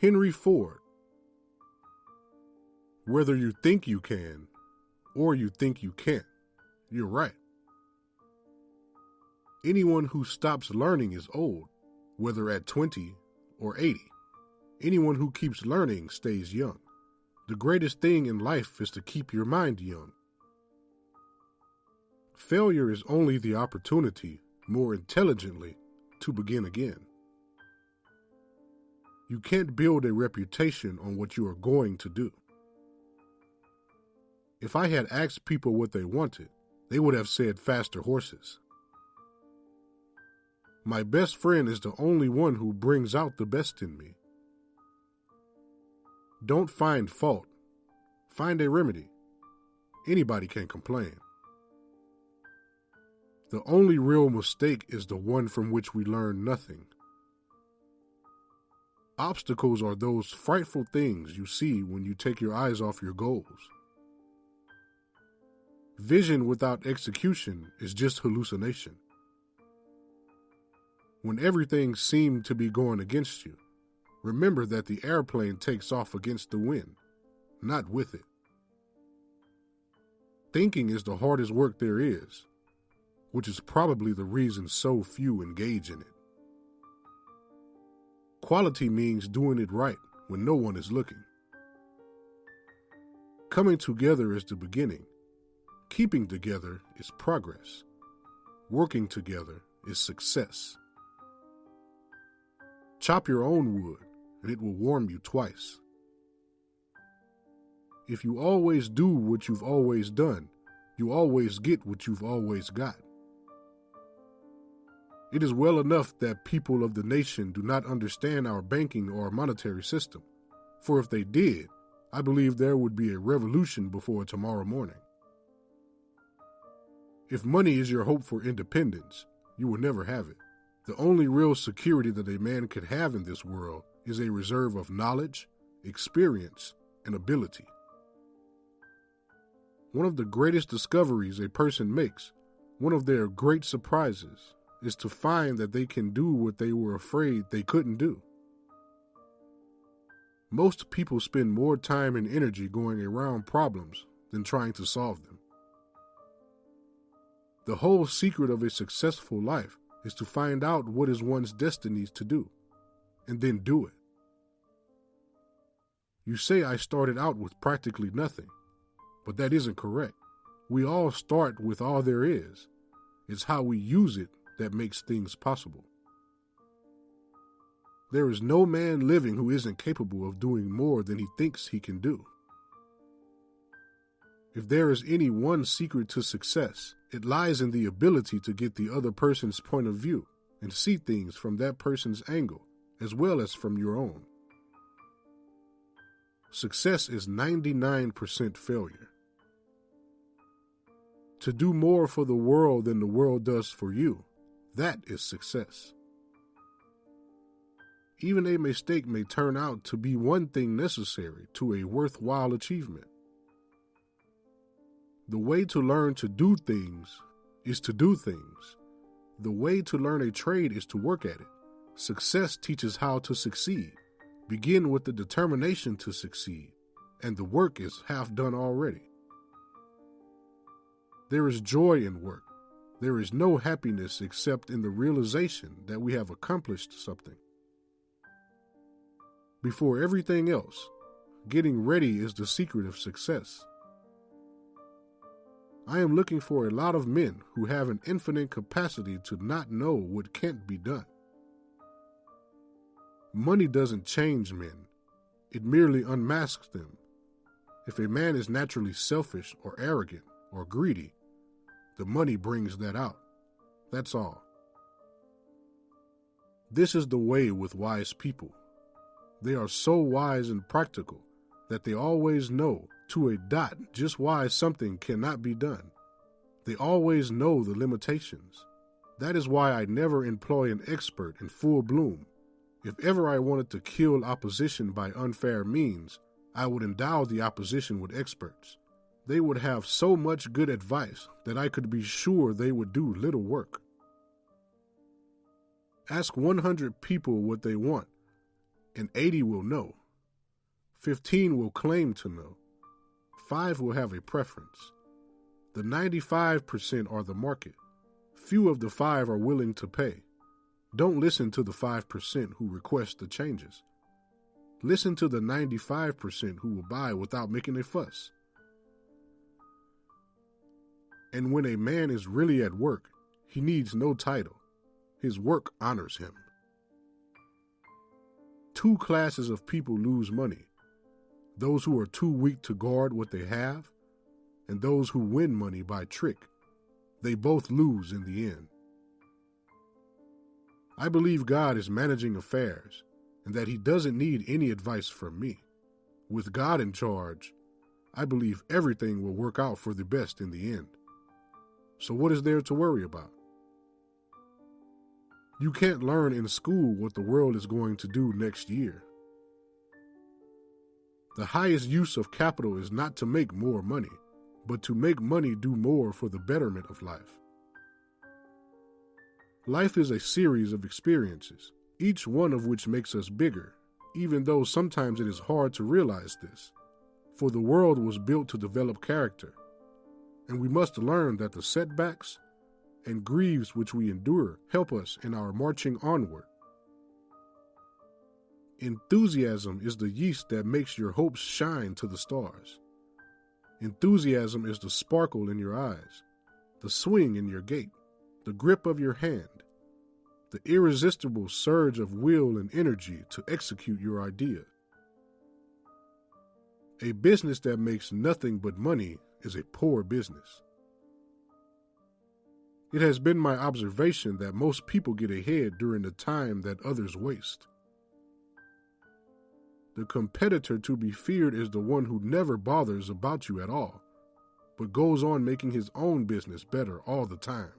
Henry Ford. Whether you think you can or you think you can't, you're right. Anyone who stops learning is old, whether at 20 or 80. Anyone who keeps learning stays young. The greatest thing in life is to keep your mind young. Failure is only the opportunity, more intelligently, to begin again. You can't build a reputation on what you are going to do. If I had asked people what they wanted, they would have said faster horses. My best friend is the only one who brings out the best in me. Don't find fault. Find a remedy. Anybody can complain. The only real mistake is the one from which we learn nothing. Obstacles are those frightful things you see when you take your eyes off your goals. Vision without execution is just hallucination. When everything seemed to be going against you, remember that the airplane takes off against the wind, not with it. Thinking is the hardest work there is, which is probably the reason so few engage in it. Quality means doing it right when no one is looking. Coming together is the beginning. Keeping together is progress. Working together is success. Chop your own wood, and it will warm you twice. If you always do what you've always done, you always get what you've always got. It is well enough that people of the nation do not understand our banking or monetary system, for if they did, I believe there would be a revolution before tomorrow morning. If money is your hope for independence, you will never have it. The only real security that a man could have in this world is a reserve of knowledge, experience, and ability. One of the greatest discoveries a person makes, one of their great surprises, is to find that they can do what they were afraid they couldn't do. Most people spend more time and energy going around problems than trying to solve them. The whole secret of a successful life is to find out what is one's destiny to do, and then do it. You say I started out with practically nothing, but that isn't correct. We all start with all there is. It's how we use it that makes things possible. There is no man living who isn't capable of doing more than he thinks he can do. If there is any one secret to success, it lies in the ability to get the other person's point of view and see things from that person's angle, as well as from your own. Success is 99% failure. To do more for the world than the world does for you, that is success. Even a mistake may turn out to be one thing necessary to a worthwhile achievement. The way to learn to do things is to do things. The way to learn a trade is to work at it. Success teaches how to succeed. Begin with the determination to succeed, and the work is half done already. There is joy in work. There is no happiness except in the realization that we have accomplished something. Before everything else, getting ready is the secret of success. I am looking for a lot of men who have an infinite capacity to not know what can't be done. Money doesn't change men. It merely unmasks them. If a man is naturally selfish or arrogant or greedy, the money brings that out. That's all. This is the way with wise people. They are so wise and practical that they always know to a dot just why something cannot be done. They always know the limitations. That is why I never employ an expert in full bloom. If ever I wanted to kill opposition by unfair means, I would endow the opposition with experts. They would have so much good advice that I could be sure they would do little work. Ask 100 people what they want, and 80 will know. 15 will claim to know. 5 will have a preference. The 95% are the market. Few of the 5 are willing to pay. Don't listen to the 5% who request the changes. Listen to the 95% who will buy without making a fuss. And when a man is really at work, he needs no title. His work honors him. 2 classes of people lose money: those who are too weak to guard what they have, and those who win money by trick. They both lose in the end. I believe God is managing affairs and that he doesn't need any advice from me. With God in charge, I believe everything will work out for the best in the end. So what is there to worry about? You can't learn in school what the world is going to do next year. The highest use of capital is not to make more money, but to make money do more for the betterment of life. Life is a series of experiences, each one of which makes us bigger, even though sometimes it is hard to realize this. For the world was built to develop character, and we must learn that the setbacks and griefs which we endure help us in our marching onward. Enthusiasm is the yeast that makes your hopes shine to the stars. Enthusiasm is the sparkle in your eyes, the swing in your gait, the grip of your hand, the irresistible surge of will and energy to execute your idea. A business that makes nothing but money is a poor business. It has been my observation that most people get ahead during the time that others waste. The competitor to be feared is the one who never bothers about you at all, but goes on making his own business better all the time.